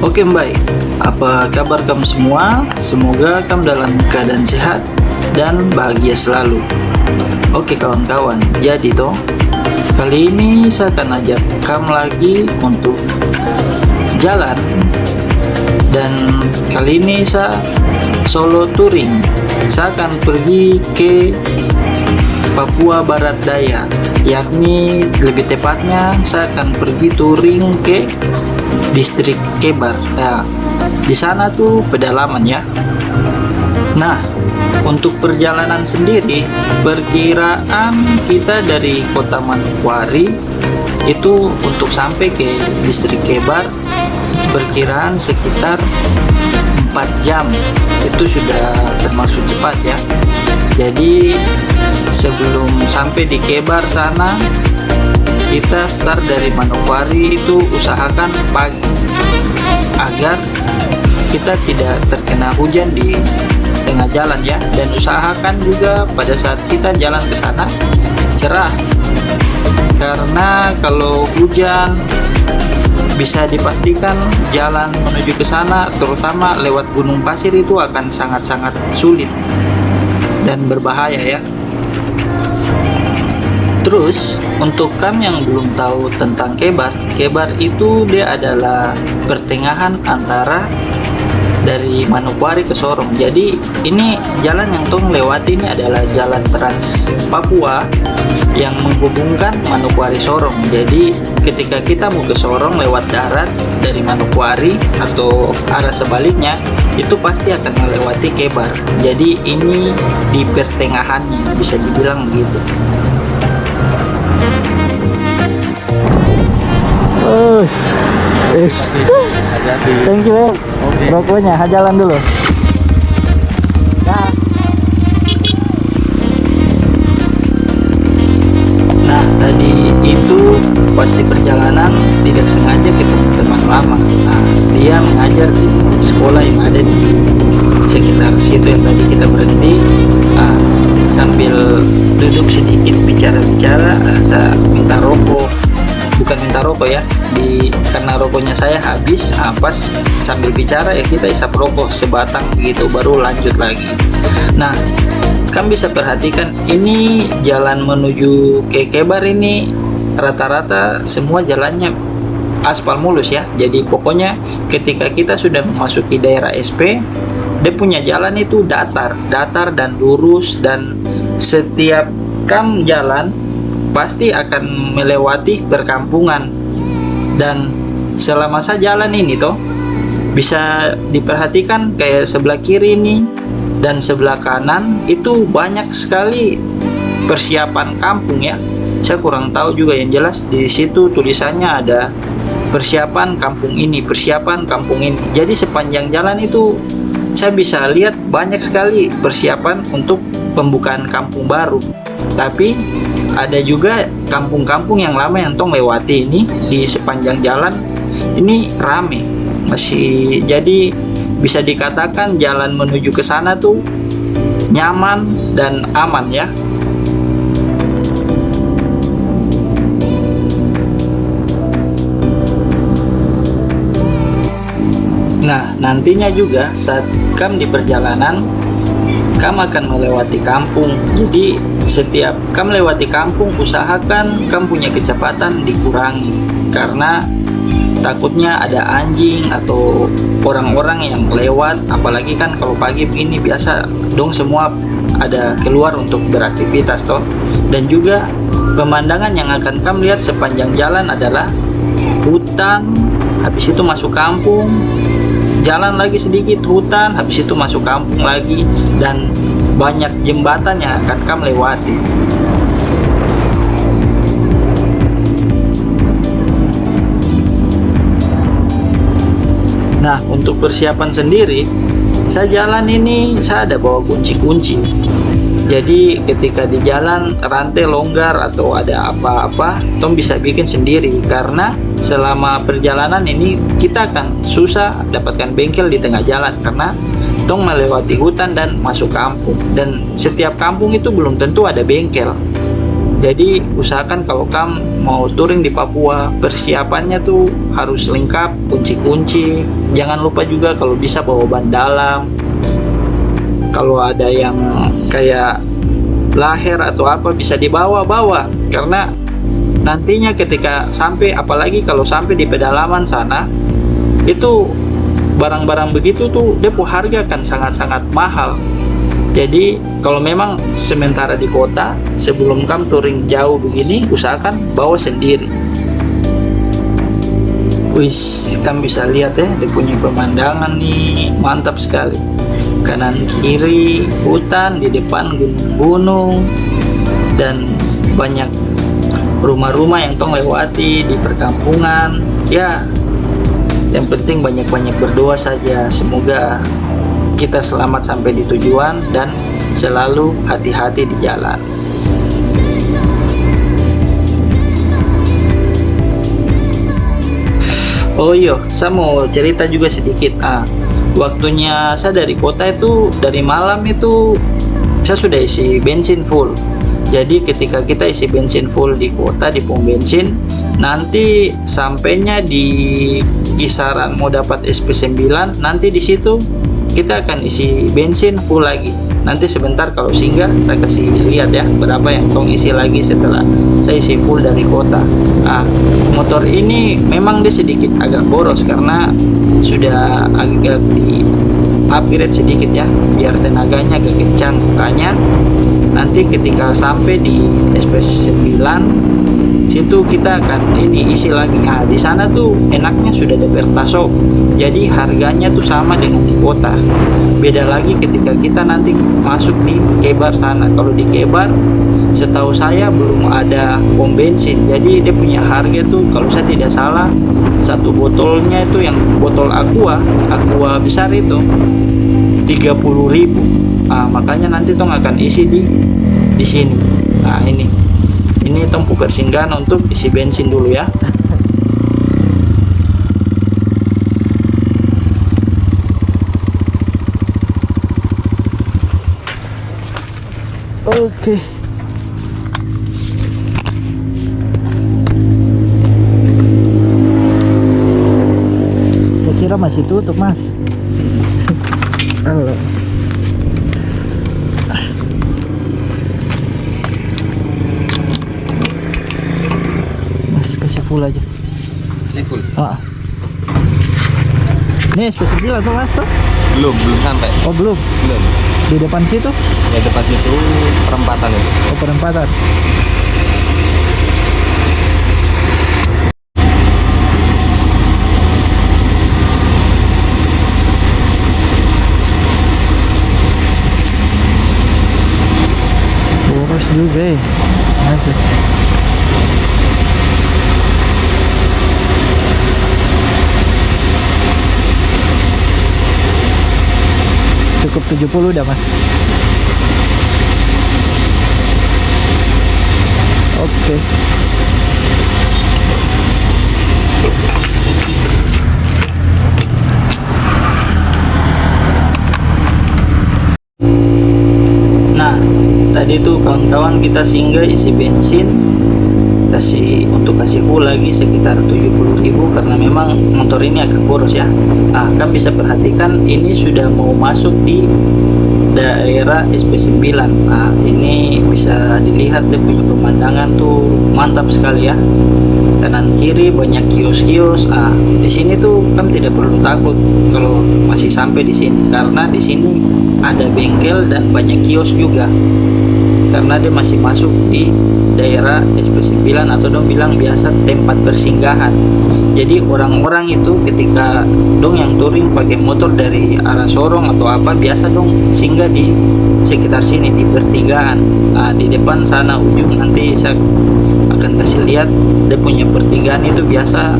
Oke baik, apa kabar kamu semua? Semoga kamu dalam keadaan sehat dan bahagia selalu. Oke kawan-kawan, jadi toh kali ini saya akan ajak kamu lagi untuk jalan. Dan kali ini saya solo touring. Saya akan pergi ke Papua Barat Daya, yakni lebih tepatnya saya akan pergi touring ke distrik Kebar. Nah, di sana tuh pedalaman ya. Nah, untuk perjalanan sendiri, perkiraan kita dari kota Manokwari itu untuk sampai ke distrik Kebar perkiraan sekitar 4 jam. Itu sudah termasuk cepat ya. Jadi sebelum sampai di Kebar sana, kita start dari Manokwari itu usahakan pagi agar kita tidak terkena hujan di tengah jalan ya, dan usahakan juga pada saat kita jalan ke sana cerah, karena kalau hujan bisa dipastikan jalan menuju ke sana terutama lewat gunung pasir itu akan sangat-sangat sulit dan berbahaya ya. Terus untuk kamu yang belum tahu tentang Kebar, Kebar itu dia adalah pertengahan antara dari Manokwari ke Sorong. Jadi ini jalan yang tong lewati ini adalah jalan Trans Papua yang menghubungkan Manokwari Sorong. Jadi ketika kita mau ke Sorong lewat darat dari Manokwari atau arah sebaliknya, itu pasti akan melewati Kebar. Jadi ini di pertengahannya, bisa dibilang begitu. Thank you Pokoknya jalan dulu. Nah tadi itu pasti perjalanan tidak sengaja ketemu teman lama. Nah dia mengajar di sekolah yang ada di sekitar situ yang tadi kita berhenti. Nah, sambil duduk sedikit bicara-bicara, saya minta rokok. Bukan minta rokok ya, karena rokoknya saya habis. Pas sambil bicara ya kita isap rokok sebatang begitu, baru lanjut lagi. Nah, kamu bisa perhatikan ini jalan menuju ke Kebar ini rata-rata semua jalannya aspal mulus ya. Jadi pokoknya ketika kita sudah memasuki daerah SP, dia punya jalan itu datar dan lurus, dan setiap kamu jalan pasti akan melewati perkampungan. Dan selama saya jalan ini toh bisa diperhatikan kayak sebelah kiri ini dan sebelah kanan itu banyak sekali persiapan kampung ya. Saya kurang tahu juga, yang jelas di situ tulisannya ada persiapan kampung ini, persiapan kampung ini. Jadi sepanjang jalan itu saya bisa lihat banyak sekali persiapan untuk pembukaan kampung baru. Tapi ada juga kampung-kampung yang lama yang tong lewati ini di sepanjang jalan ini rame masih. Jadi bisa dikatakan jalan menuju ke sana tuh nyaman dan aman ya. Nah nantinya juga saat kamu di perjalanan, kamu akan melewati kampung. Jadi setiap kamu lewati kampung, usahakan kamu punya kecepatan dikurangi, karena takutnya ada anjing atau orang-orang yang lewat. Apalagi kan kalau pagi begini biasa dong semua ada keluar untuk beraktivitas toh. Dan juga pemandangan yang akan kamu lihat sepanjang jalan adalah hutan, habis itu masuk kampung, jalan lagi sedikit hutan, habis itu masuk kampung lagi, dan banyak jembatan yang akan kamu lewati. Nah untuk persiapan sendiri, saya jalan ini saya ada bawa kunci-kunci. Jadi ketika di jalan rantai longgar atau ada apa-apa, tom bisa bikin sendiri, karena selama perjalanan ini kita akan susah dapatkan bengkel di tengah jalan karena tong melewati hutan dan masuk kampung, dan setiap kampung itu belum tentu ada bengkel. Jadi usahakan kalau kamu mau touring di Papua, persiapannya tuh harus lengkap, kunci-kunci. Jangan lupa juga kalau bisa bawa ban dalam. Kalau ada yang kayak laher atau apa bisa dibawa-bawa, karena nantinya ketika sampai, apalagi kalau sampai di pedalaman sana, itu barang-barang begitu tuh depo harga kan sangat-sangat mahal. Jadi kalau memang sementara di kota, sebelum kamu touring jauh begini, usahakan bawa sendiri. Wis, kamu bisa lihat ya, dia punya pemandangan nih, mantap sekali. Kanan kiri hutan, di depan gunung-gunung, dan banyak rumah-rumah yang tong lewati di perkampungan. Ya, yang penting banyak-banyak berdoa saja, semoga kita selamat sampai di tujuan dan selalu hati-hati di jalan. Oh iya, saya mau cerita juga sedikit. Waktunya saya dari kota itu, dari malam itu saya sudah isi bensin full. Jadi ketika kita isi bensin full di kota, di pom bensin, nanti sampainya di kisaran mau dapat SP9, nanti di situ kita akan isi bensin full lagi. Nanti sebentar kalau singgah saya kasih lihat ya berapa yang tong isi lagi setelah saya isi full dari kota. Motor ini memang dia sedikit agak boros karena sudah agak di upgrade sedikit ya, biar tenaganya agak kencang. Makanya nanti ketika sampai di SP9 situ kita akan ini isi lagi. Di sana tuh enaknya sudah ada pertasop, jadi harganya tuh sama dengan di kota. Beda lagi ketika kita nanti masuk di Kebar sana. Kalau di Kebar setahu saya belum ada pom bensin, jadi dia punya harga tuh kalau saya tidak salah satu botolnya itu yang botol aqua besar itu 30.000. Makanya nanti tong akan isi di sini. Ini tong persinggahan untuk isi bensin dulu ya. Oke. Saya kira masih tutup, Mas. Halo. Full aja. Masih full? Ini SP9 tuh Mas tuh? Belum sampai. Oh belum? Belum. Di depan situ? Ya depan situ perempatan itu. Oh perempatan. Boros juga ya. Masuk. Cukup 70 udah Mas. Oke. Nah, tadi tuh kawan-kawan kita singgah isi bensin, untuk kasih full lagi sekitar 70.000 karena memang motor ini agak boros ya. Kan bisa perhatikan ini sudah mau masuk di daerah SP9. Ini bisa dilihat dia punya pemandangan tuh mantap sekali ya. Kanan kiri banyak kios-kios. Di sini tuh kan tidak perlu takut kalau masih sampai di sini, karena di sini ada bengkel dan banyak kios juga. Karena dia masih masuk di daerah SP9 atau dong bilang biasa tempat persinggahan. Jadi orang-orang itu ketika dong yang touring pakai motor dari arah Sorong atau apa, biasa dong singgah di sekitar sini di pertigaan. Di depan sana ujung nanti saya akan kasih lihat dia punya pertigaan itu biasa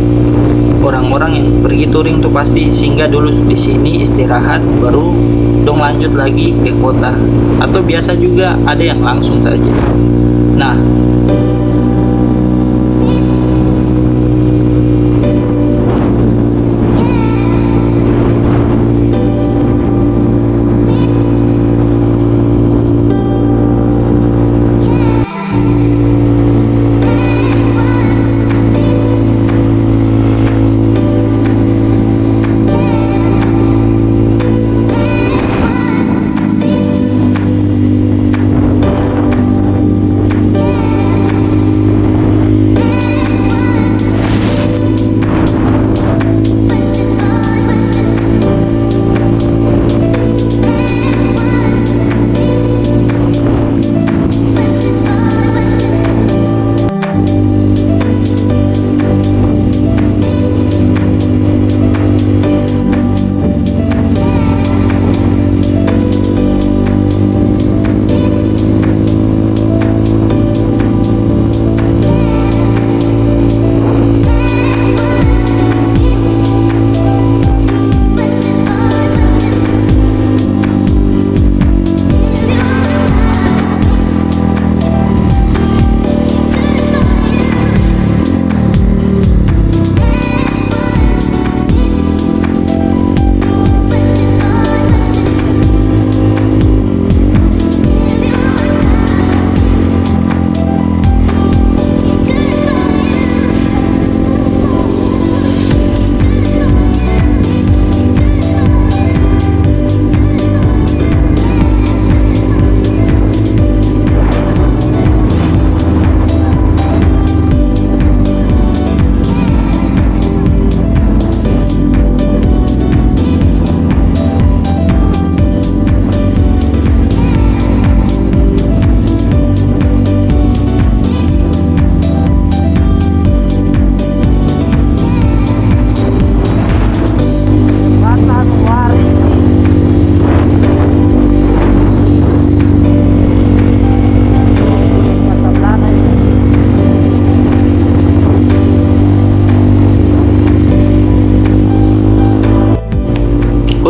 orang-orang yang pergi touring tuh pasti singgah dulu di sini istirahat, baru dong lanjut lagi ke kota, atau biasa juga ada yang langsung saja. Nah,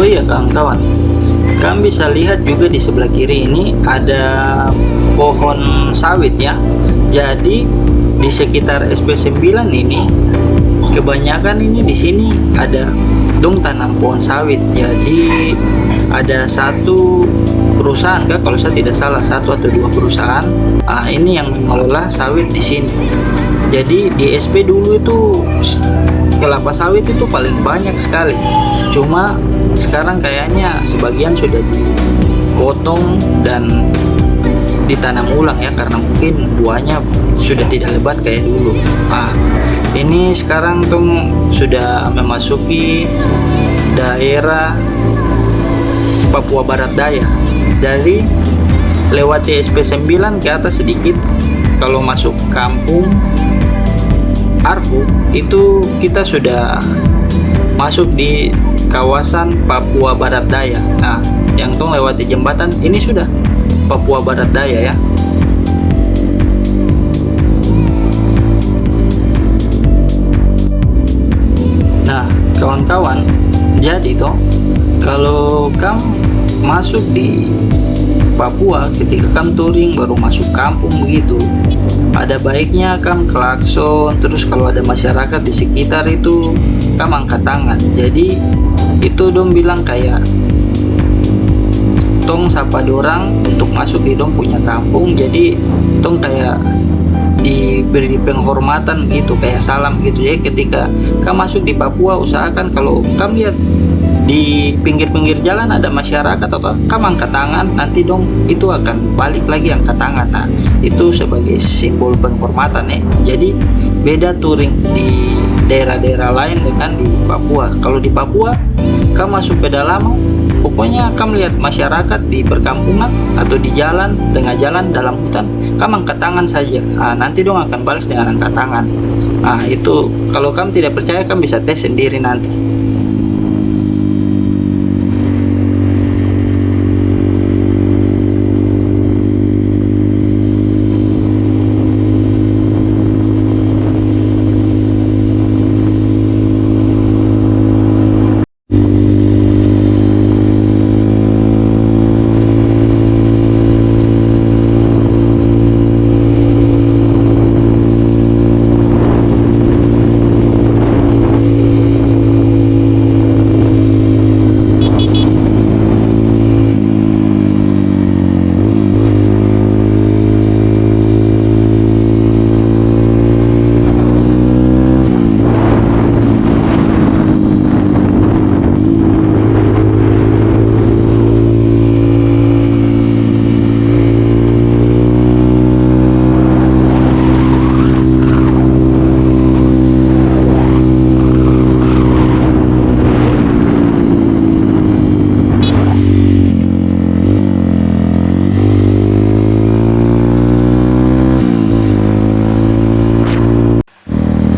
Oh iya kawan-kawan, kalian bisa lihat juga di sebelah kiri ini ada pohon sawit ya. Jadi di sekitar SP9 ini kebanyakan ini di sini ada dong tanam pohon sawit. Jadi ada satu perusahaan kah, kalau saya tidak salah satu atau dua perusahaan ini yang mengelola sawit di sini. Jadi di SP dulu itu kelapa sawit itu paling banyak sekali, cuma sekarang kayaknya sebagian sudah dipotong dan ditanam ulang ya, karena mungkin buahnya sudah tidak lebat kayak dulu. Ini sekarang tuh sudah memasuki daerah Papua Barat Daya. Dari lewati SP9 ke atas sedikit, kalau masuk kampung Arfu itu kita sudah masuk di kawasan Papua Barat Daya. Nah, yang tong lewati jembatan ini sudah Papua Barat Daya ya. Nah, kawan-kawan, jadi toh kalau kamu masuk di Papua, ketika kamu touring baru masuk kampung begitu, ada baiknya kamu klakson, terus kalau ada masyarakat di sekitar itu kamu angkat tangan. Jadi itu dong bilang kayak tong sapa dorang untuk masuk di dong punya kampung. Jadi tong kayak diberi penghormatan gitu, kayak salam gitu ya. Ketika kamu masuk di Papua, usahakan kalau kamu lihat di pinggir-pinggir jalan ada masyarakat atau kamu angkat tangan, nanti dong itu akan balik lagi angkat tangan. Nah, itu sebagai simbol penghormatan ya. Jadi beda touring di daerah-daerah lain dengan di Papua. Kalau di Papua kamu masuk pedalaman, pokoknya kamu lihat masyarakat di perkampungan atau di jalan, tengah jalan, dalam hutan, kamu angkat tangan saja. Nanti dong akan balas dengan angkat tangan. Itu kalau kamu tidak percaya, kamu bisa tes sendiri nanti.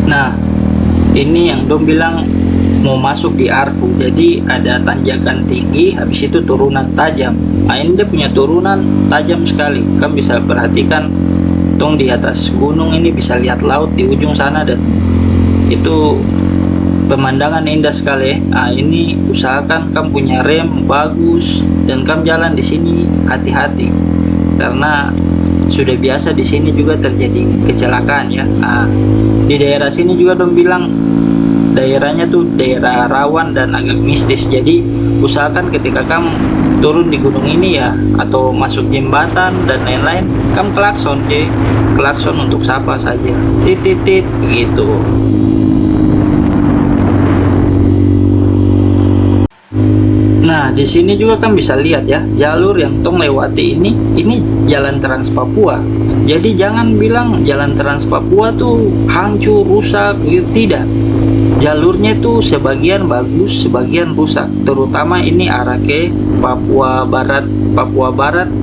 Nah, ini yang dom bilang mau masuk di Arfu. Jadi ada tanjakan tinggi, habis itu turunan tajam. Ini dia punya turunan tajam sekali. Kamu bisa perhatikan tong di atas gunung ini bisa lihat laut di ujung sana, dan itu pemandangan indah sekali. Ini usahakan kamu punya rem bagus dan kamu jalan di sini hati-hati, karena sudah biasa di sini juga terjadi kecelakaan ya. Di daerah sini juga dong bilang daerahnya tuh daerah rawan dan agak mistis. Jadi usahakan ketika kamu turun di gunung ini ya, atau masuk jembatan dan lain-lain, kamu klakson deh, klakson untuk sapa saja, titit begitu. Nah, di sini juga kan bisa lihat ya, jalur yang tong lewati ini jalan Trans Papua. Jadi jangan bilang jalan Trans Papua tuh hancur, rusak, gitu. Tidak. Jalurnya itu sebagian bagus, sebagian rusak. Terutama ini arah ke Papua Barat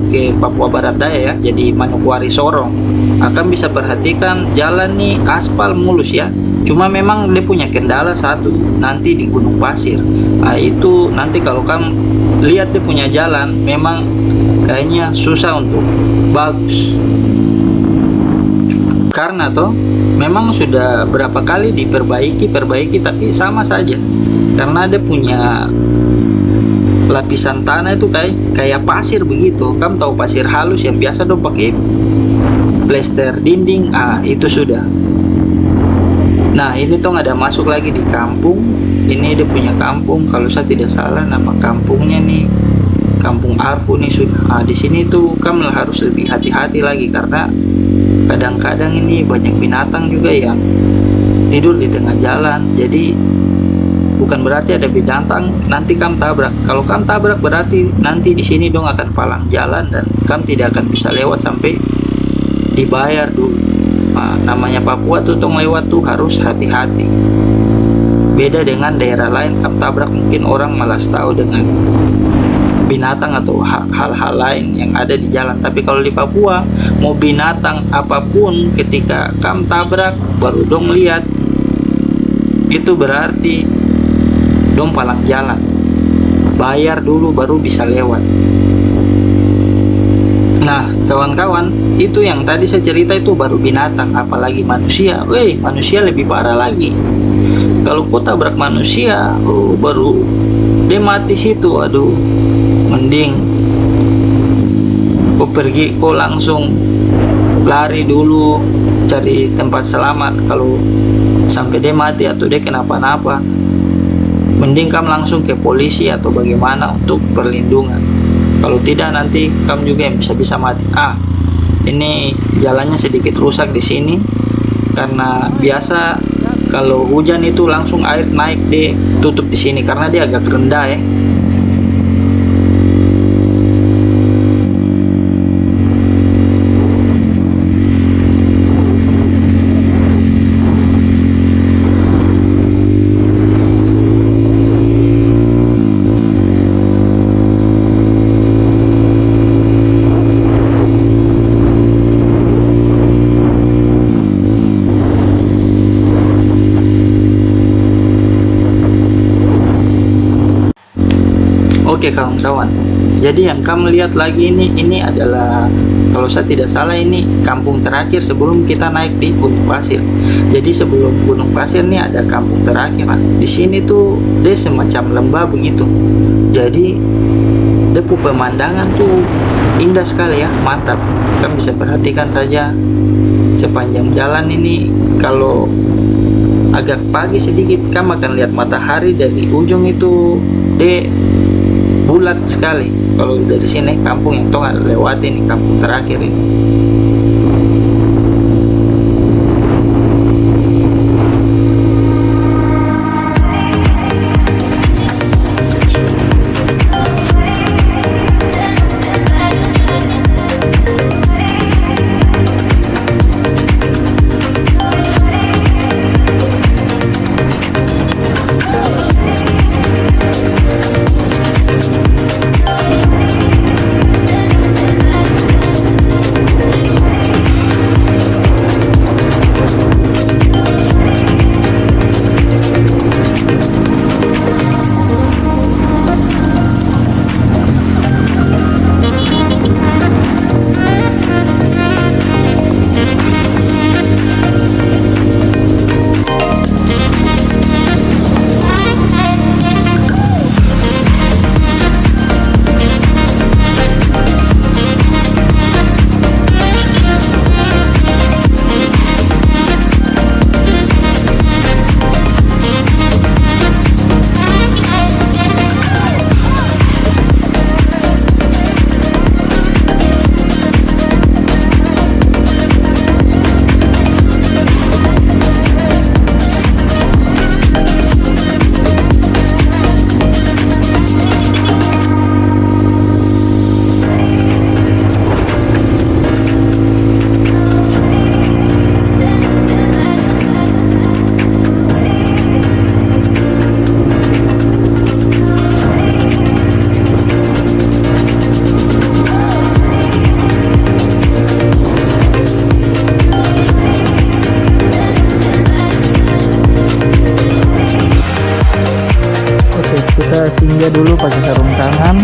ke Papua Barat Daya ya. Jadi Manokwari Sorong. Akan bisa perhatikan jalan nih aspal mulus ya. Cuma memang dia punya kendala satu, nanti di Gunung Pasir. Itu nanti kalau kamu lihat dia punya jalan, memang kayaknya susah untuk bagus. Karena toh memang sudah berapa kali diperbaiki tapi sama saja. Karena dia punya lapisan tanah itu kayak pasir begitu. Kamu tahu pasir halus yang biasa dong pakai plester dinding, itu sudah. Nah ini tuh ada masuk lagi di kampung. Ini dia punya kampung, kalau saya tidak salah nama kampungnya nih Kampung Arfu nih sudah. Di sini tuh kamu harus lebih hati-hati lagi karena kadang-kadang ini banyak binatang juga yang tidur di tengah jalan. Jadi bukan berarti ada binatang nanti kamu tabrak. Kalau kamu tabrak berarti nanti di sini dong akan palang jalan dan kamu tidak akan bisa lewat sampai dibayar dulu. Namanya Papua tuh tong lewat tuh harus hati-hati. Beda dengan daerah lain, kamu tabrak mungkin orang malas tahu dengan binatang atau hal-hal lain yang ada di jalan. Tapi kalau di Papua mau binatang apapun ketika kamu tabrak baru dong lihat, itu berarti dong palang jalan, bayar dulu baru bisa lewat. Nah kawan-kawan, itu yang tadi saya cerita itu baru binatang, apalagi manusia. Manusia lebih parah lagi. Kalau kau tabrak manusia, baru dia mati situ. Aduh, mending kau pergi, kau langsung lari dulu cari tempat selamat. Kalau sampai dia mati atau dia kenapa-napa, mending kamu langsung ke polisi atau bagaimana untuk perlindungan. Kalau tidak nanti kamu juga yang bisa mati. Ini jalannya sedikit rusak di sini karena biasa kalau hujan itu langsung air naik, dia tutup di sini karena dia agak rendah ya. Oke kawan-kawan, jadi yang kamu lihat lagi ini adalah, kalau saya tidak salah ini kampung terakhir sebelum kita naik di Gunung Pasir. Jadi sebelum Gunung Pasir nih ada kampung terakhir. Di sini tuh dia semacam lembah begitu. Jadi dia pemandangan tuh indah sekali ya, mantap. Kamu bisa perhatikan saja sepanjang jalan ini. Kalau agak pagi sedikit kamu akan lihat matahari dari ujung itu, dia bulat sekali. Kalau dari sini kampung yang tong lewati nih, kampung terakhir ini. Kita singgah dulu pakai sarung tangan.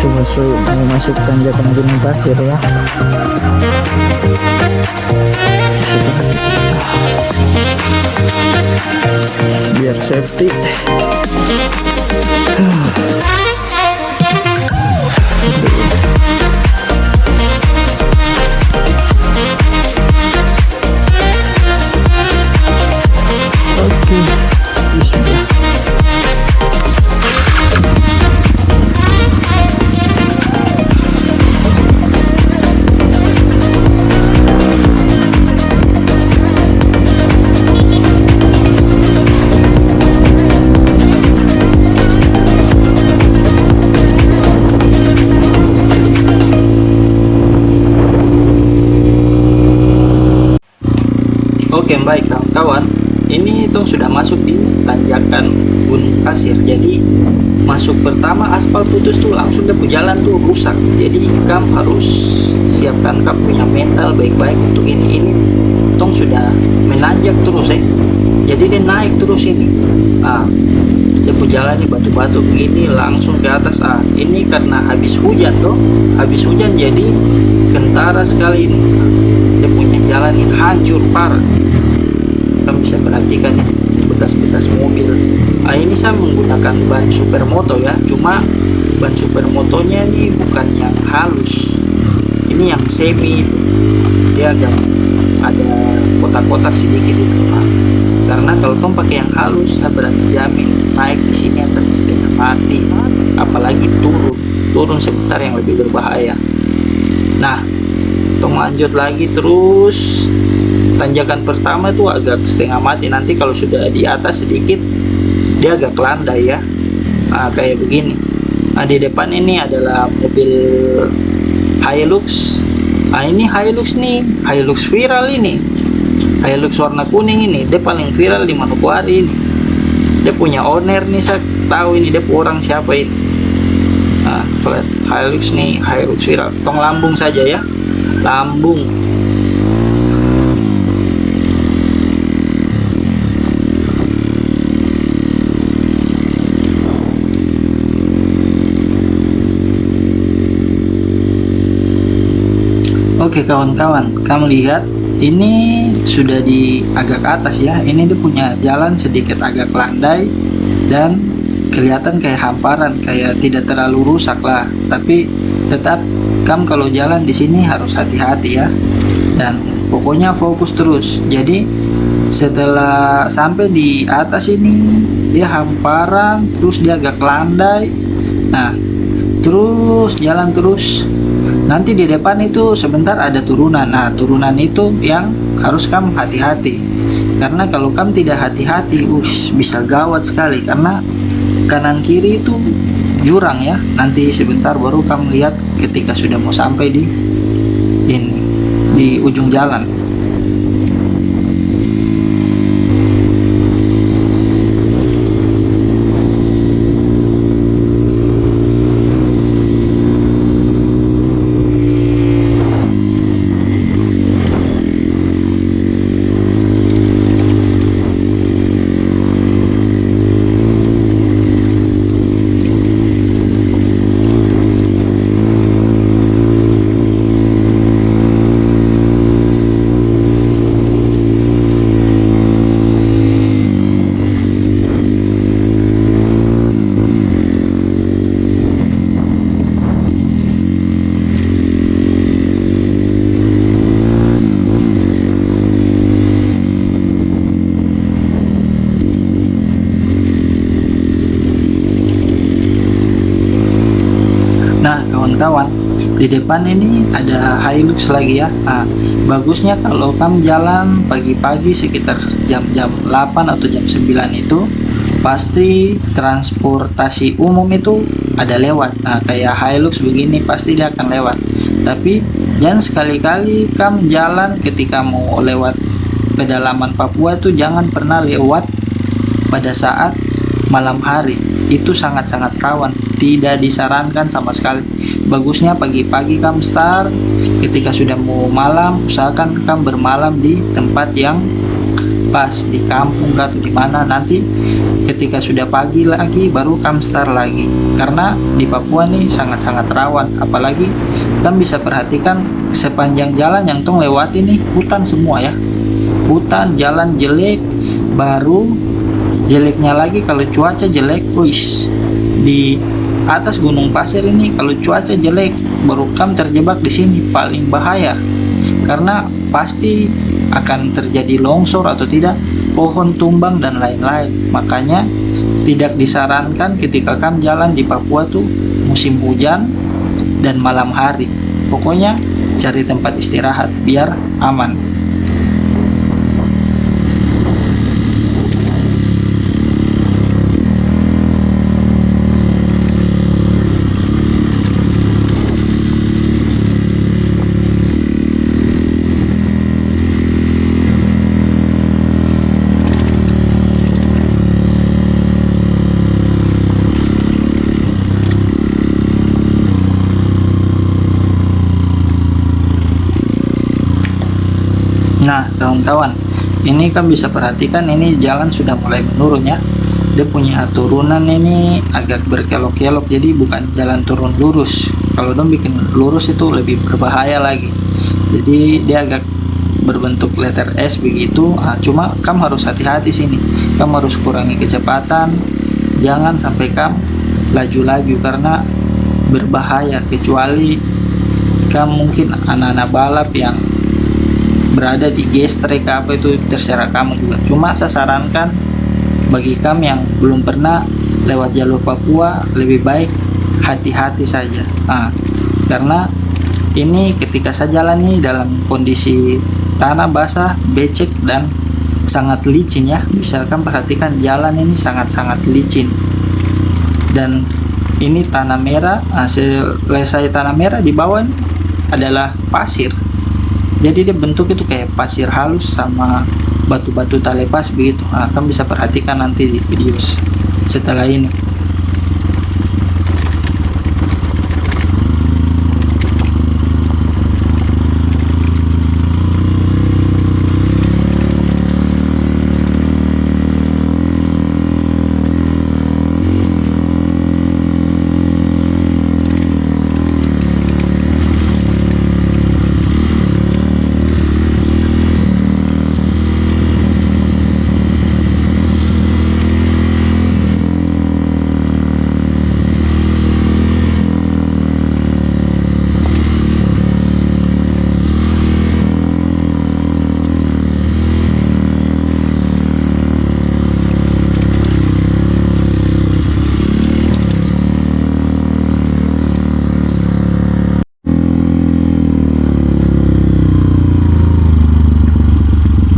Ini coba mau masuk tanjakan Gunung Pasir ya. biar safety. Oke, bismillah. Oke, baik kawan-kawan, ini Tong sudah masuk di tanjakan Gunung Pasir. Jadi masuk pertama aspal putus tuh langsung deh jalan tuh rusak. Jadi kamu harus siapkan kamu punya mental baik-baik untuk ini Tong sudah menanjak terus jadi dia naik terus ini. Dia jalan nih batu-batu begini langsung ke atas. Ini karena habis hujan jadi kentara sekali ini. Dia punya jalan nih hancur parah. Kamu bisa perhatikan ya bekas-bekas mobil. Ini saya menggunakan ban supermoto ya, cuma ban supermotonya ini bukan yang halus, ini yang semi itu. Dia agak ada kotak-kotak sedikit itu. Karena kalau Tom pakai yang halus, saya berani jamin naik di sini akan setengah mati, apalagi turun sebentar yang lebih berbahaya. Nah, Tom lanjut lagi terus. Tanjakan pertama itu agak setengah mati, nanti kalau sudah di atas sedikit dia agak landai ya. Kayak begini. Di depan ini adalah mobil Hilux. Ini Hilux nih, Hilux viral ini. Hilux warna kuning ini, dia paling viral di Manokwari ini. Dia punya owner nih, saya tahu ini dia orang siapa ini. Hilux nih, Hilux viral. Tong lambung saja ya, lambung. Oke kawan-kawan, kamu lihat ini sudah di agak atas ya. Ini dia punya jalan sedikit agak landai dan kelihatan kayak hamparan, kayak tidak terlalu rusak lah. Tapi tetap kamu kalau jalan di sini harus hati-hati ya. Dan pokoknya fokus terus. Jadi setelah sampai di atas ini dia hamparan, terus dia agak landai. Nah, terus jalan terus. Nanti di depan itu sebentar ada turunan. Nah, turunan itu yang harus kamu hati-hati. Karena kalau kamu tidak hati-hati, bisa gawat sekali. Karena kanan kiri itu jurang ya. Nanti sebentar baru kamu lihat ketika sudah mau sampai di ujung jalan. Nah kawan-kawan, di depan ini ada Hilux lagi ya. Bagusnya kalau kamu jalan pagi-pagi sekitar jam-jam 8 atau jam 9 itu pasti transportasi umum itu ada lewat. Nah kayak Hilux begini pasti dia akan lewat. Tapi jangan sekali-kali kamu jalan ketika mau lewat pedalaman Papua itu jangan pernah lewat pada saat malam hari. Itu sangat-sangat rawan, tidak disarankan sama sekali. Bagusnya pagi-pagi kamu start, ketika sudah mau malam usahakan kamu bermalam di tempat yang pas, di kampung atau di mana. Nanti ketika sudah pagi lagi baru kamu start lagi, karena di Papua nih sangat-sangat rawan. Apalagi kamu bisa perhatikan sepanjang jalan yang tong lewati nih hutan semua ya, hutan, jalan jelek, baru Jeleknya lagi kalau cuaca jelek, wis di atas gunung pasir ini kalau cuaca jelek baru kamu terjebak di sini paling bahaya karena pasti akan terjadi longsor atau tidak, pohon tumbang dan lain-lain. Makanya tidak disarankan ketika kamu jalan di Papua tuh musim hujan dan malam hari. Pokoknya cari tempat istirahat biar aman. Nah, kawan-kawan, ini kan bisa perhatikan ini jalan sudah mulai menurun ya. Dia punya turunan ini agak berkelok-kelok, jadi bukan jalan turun lurus. Kalau dong bikin lurus itu lebih berbahaya lagi. Jadi dia agak berbentuk letter S begitu. Cuma kamu harus hati-hati sini. Kamu harus kurangi kecepatan. Jangan sampai kamu laju-laju karena berbahaya, kecuali kamu mungkin anak-anak balap yang berada di gestrek apa itu terserah kamu juga. Cuma saya sarankan bagi kamu yang belum pernah lewat jalur Papua lebih baik hati-hati saja. Karena ini ketika saya jalan nih dalam kondisi tanah basah, becek dan sangat licin ya. Misalkan perhatikan jalan ini sangat-sangat licin. Dan ini tanah merah, selesai tanah merah di bawah ini adalah pasir. Jadi dia bentuk itu kayak pasir halus sama batu-batu talepas begitu. Kamu bisa perhatikan nanti di video setelah ini.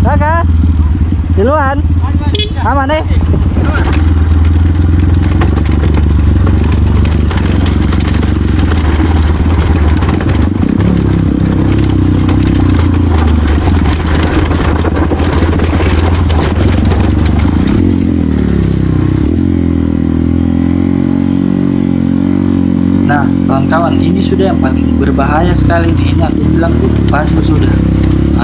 Kakak, duluan. Aman deh. Nah, kawan-kawan, ini sudah yang paling berbahaya sekali nih. Ini aku bilang gunung pasir sudah.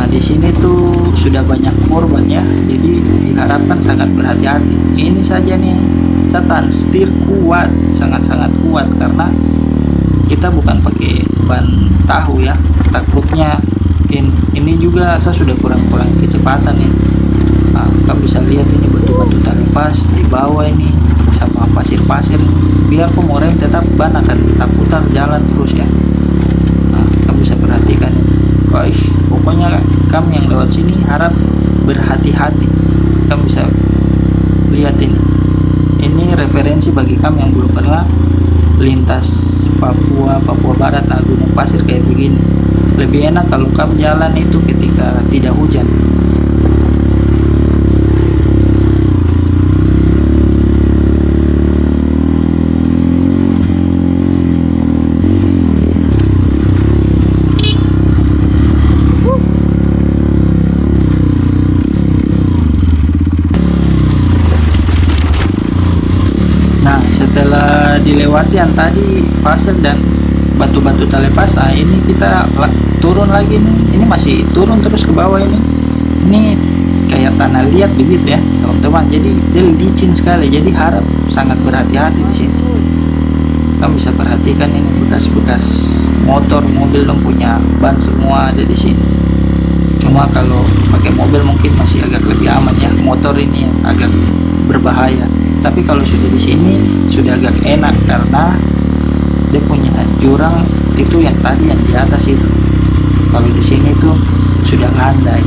Di sini tuh sudah banyak korban ya. Jadi diharapkan sangat berhati-hati. Ini saja nih, setan setir kuat, sangat-sangat kuat karena kita bukan pakai ban tahu ya. Takutnya ini juga saya sudah kurang kecepatan nih. Kamu bisa lihat ini batu-batu talepas di bawah ini sama pasir-pasir. Biar pemorem tetap ban akan tetap putar jalan terus ya. Kamu bisa perhatikan ini. Pokoknya kamu yang lewat sini harap berhati-hati. Kamu bisa lihat ini. Ini referensi bagi kamu yang belum pernah lintas Papua Barat, gunung pasir kayak begini. Lebih enak kalau kamu jalan itu ketika tidak hujan. Nah, setelah dilewati yang tadi pasir dan batu-batu talepas, ini kita turun lagi nih. Ini masih turun terus ke bawah ini. Ini kayak tanah liat begitu ya, teman-teman. Jadi dia licin sekali. Jadi harap sangat berhati-hati di sini. Kamu bisa perhatikan ini bekas-bekas motor, mobil yang punya ban semua ada di sini. Cuma kalau pakai mobil mungkin masih agak lebih aman ya. Motor ini yang agak berbahaya. Tapi kalau sudah di sini sudah agak enak karena dia punya jurang itu yang tadi yang di atas itu. Kalau di sini tuh sudah landai,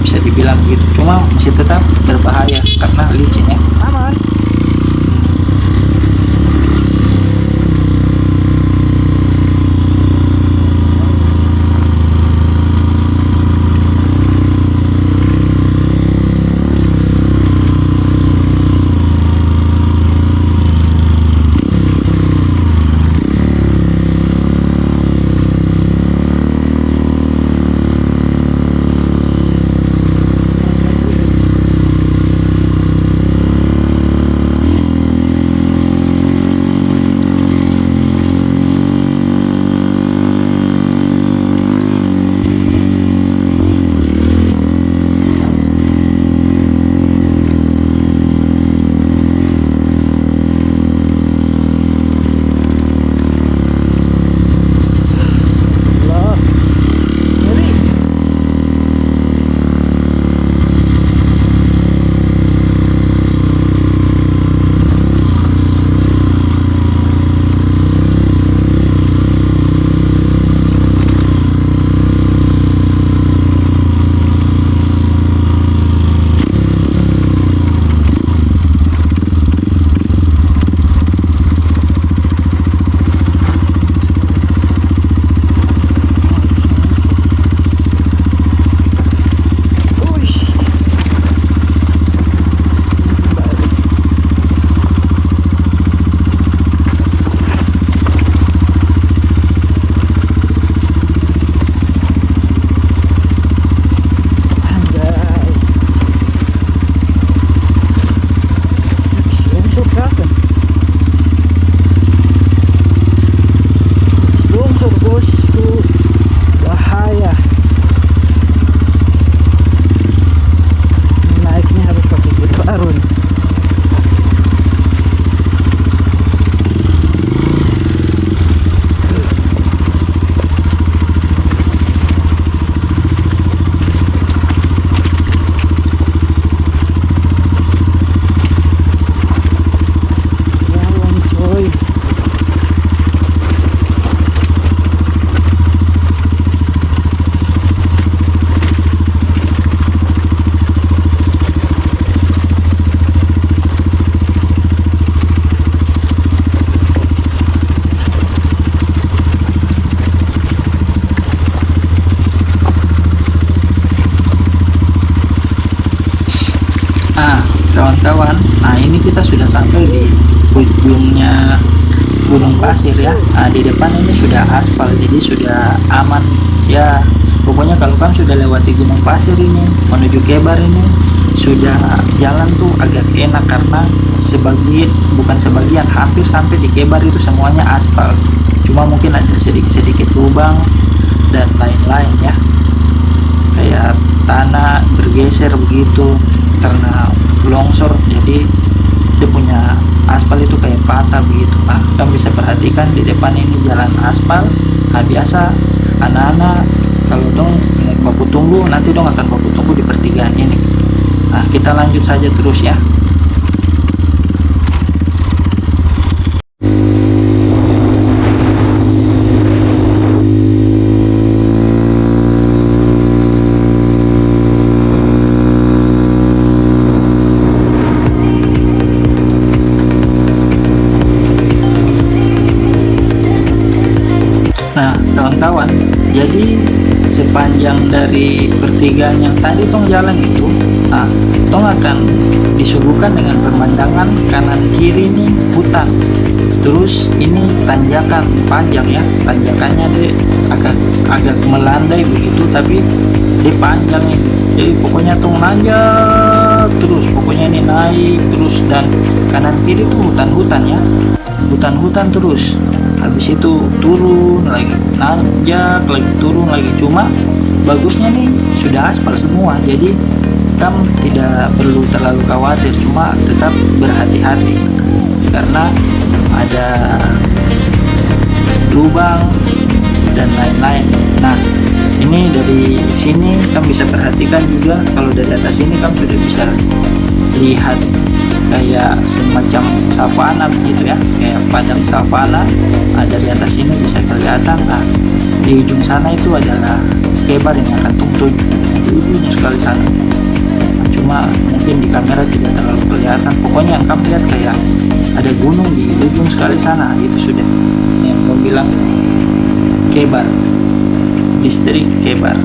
bisa dibilang begitu. Cuma masih tetap berbahaya karena licin ya. Aman. Kawan-kawan, nah ini kita sudah sampai di ujungnya gunung pasir ya. Nah, di depan ini sudah aspal, jadi sudah aman ya. Pokoknya kalau kamu sudah lewati gunung pasir ini menuju Kebar ini, sudah jalan tuh agak enak karena bukan sebagian, hampir sampai di Kebar itu semuanya aspal. Cuma mungkin ada sedikit-sedikit lubang dan lain-lain ya, kayak tanah bergeser begitu karena longsor, jadi dia punya aspal itu kayak patah begitu. Nah, kamu bisa perhatikan di depan ini jalan aspal. Nah, biasa anak-anak kalau dong mau baku tunggu, nanti dong akan baku tunggu di pertigaan ini. Nah, kita lanjut saja terus ya. Nah, kawan-kawan, jadi sepanjang dari pertigaan yang tadi tong jalan itu, nah, tong akan disuguhkan dengan pemandangan kanan kiri ini hutan. Terus ini tanjakan panjang ya, tanjakannya dia agak melandai begitu, tapi dia panjang nih. Jadi pokoknya tong nanjak terus, pokoknya ini naik terus, dan kanan kiri tuh hutan-hutan ya, hutan-hutan terus. Habis itu turun lagi, nanjak lagi, turun lagi. Cuma bagusnya nih sudah aspal semua, jadi kamu tidak perlu terlalu khawatir, cuma tetap berhati-hati karena ada lubang dan lain-lain. Nah, ini dari sini kamu bisa perhatikan juga, kalau dari atas ini kamu sudah bisa lihat kayak semacam savana begitu ya, kayak padang savana. Dari atas ini bisa kelihatan. Di ujung sana itu adalah Kebar yang akan tutup di ujung sekali sana. Cuma mungkin di kamera tidak terlalu kelihatan. Pokoknya yang kamu lihat kayak ada gunung di ujung sekali sana, itu sudah yang mau bilang Kebar, distrik Kebar.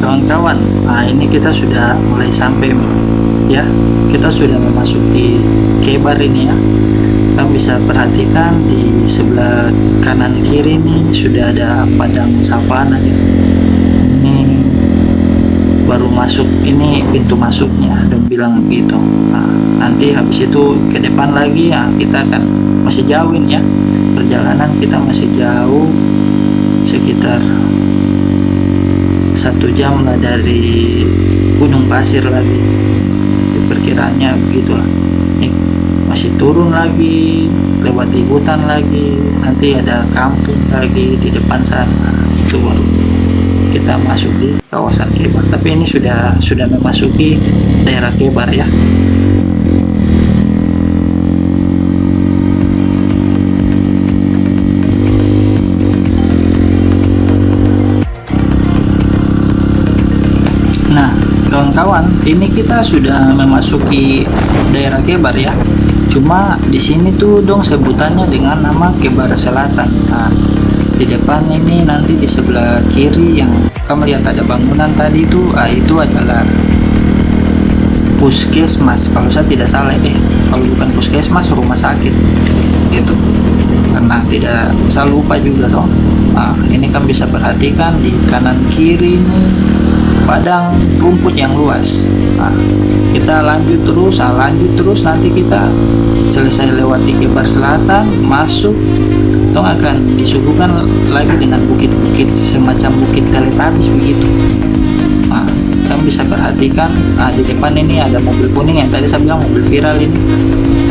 Kawan-kawan, ini kita sudah mulai sampai ya, kita sudah memasuki Kebar ini ya. Kamu bisa perhatikan di sebelah kanan kiri nih sudah ada padang savana ya. Ini baru masuk, ini pintu masuknya, dong bilang begitu. Nanti habis itu ke depan lagi ya, kita akan masih jauhin ya, perjalanan kita masih jauh, sekitar 1 jam lah dari Gunung Pasir lagi, diperkiranya begitulah. Nih masih turun lagi, lewati hutan lagi, nanti ada kampung lagi di depan sana. Itu baru kita masuk di kawasan Kebar. Tapi ini sudah memasuki daerah Kebar ya. Kawan-kawan, ini kita sudah memasuki daerah Kebar ya. Cuma di sini tuh dong sebutannya dengan nama Kebar Selatan. Di depan ini nanti di sebelah kiri yang kamu lihat ada bangunan tadi itu adalah puskesmas kalau saya tidak salah kalau bukan puskesmas rumah sakit gitu, karena tidak saya lupa juga toh. Ini kan bisa perhatikan di kanan kiri ini padang rumput yang luas. Kita lanjut terus, nanti kita selesai lewati Kebar Selatan, masuk tong akan disuguhkan lagi dengan bukit-bukit semacam bukit Teletubbies begitu. Kamu bisa perhatikan di depan ini ada mobil kuning yang tadi saya bilang mobil viral ini.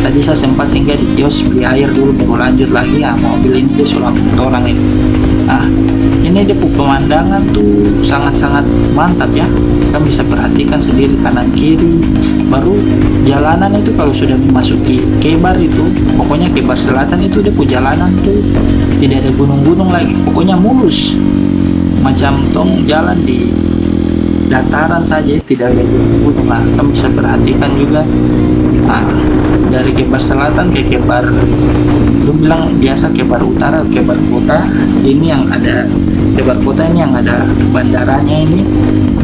Tadi saya sempat singgah di kios beli air dulu baru lanjut lagi. Mobil ini dia sulam orang ini. Ini dia pemandangan tuh sangat-sangat mantap ya. Kamu bisa perhatikan sendiri kanan kiri. Baru jalanan itu kalau sudah memasuki Kebar itu, pokoknya Kebar Selatan itu dia punya jalanan tuh tidak ada gunung-gunung lagi, pokoknya mulus macam tong jalan di dataran saja, tidak ada gunung-gunung lah. Kamu bisa perhatikan juga dari Kebar Selatan ke Kebar, lu bilang biasa Kebar Utara, Kebar Kota. Ini yang ada Kebar Kota ini yang ada bandaranya ini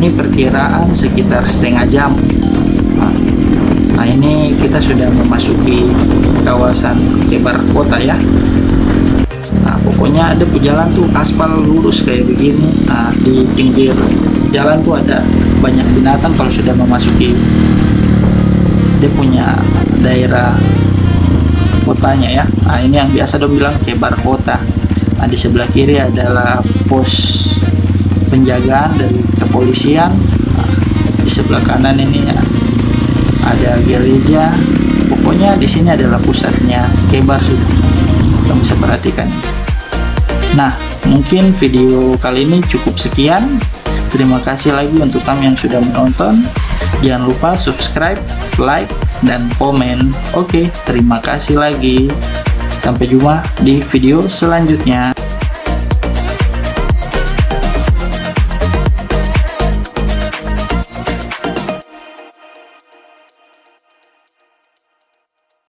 perkiraan sekitar setengah jam. Ini kita sudah memasuki kawasan Kebar Kota ya. Pokoknya ada jalan tuh aspal lurus kayak begini. Di pinggir jalan tuh ada banyak binatang kalau sudah memasuki dia punya daerah kotanya ya. Ini yang biasa dong bilang Kebar Kota. Di sebelah kiri adalah pos penjagaan dari kepolisian. Di sebelah kanan ini ya, ada gereja. Pokoknya di sini adalah pusatnya Kebar sudah. Kamu bisa perhatikan. Nah, mungkin video kali ini cukup sekian. Terima kasih lagi untuk kamu yang sudah menonton. Jangan lupa subscribe, like, dan komen. Oke, terima kasih lagi. Sampai jumpa di video selanjutnya.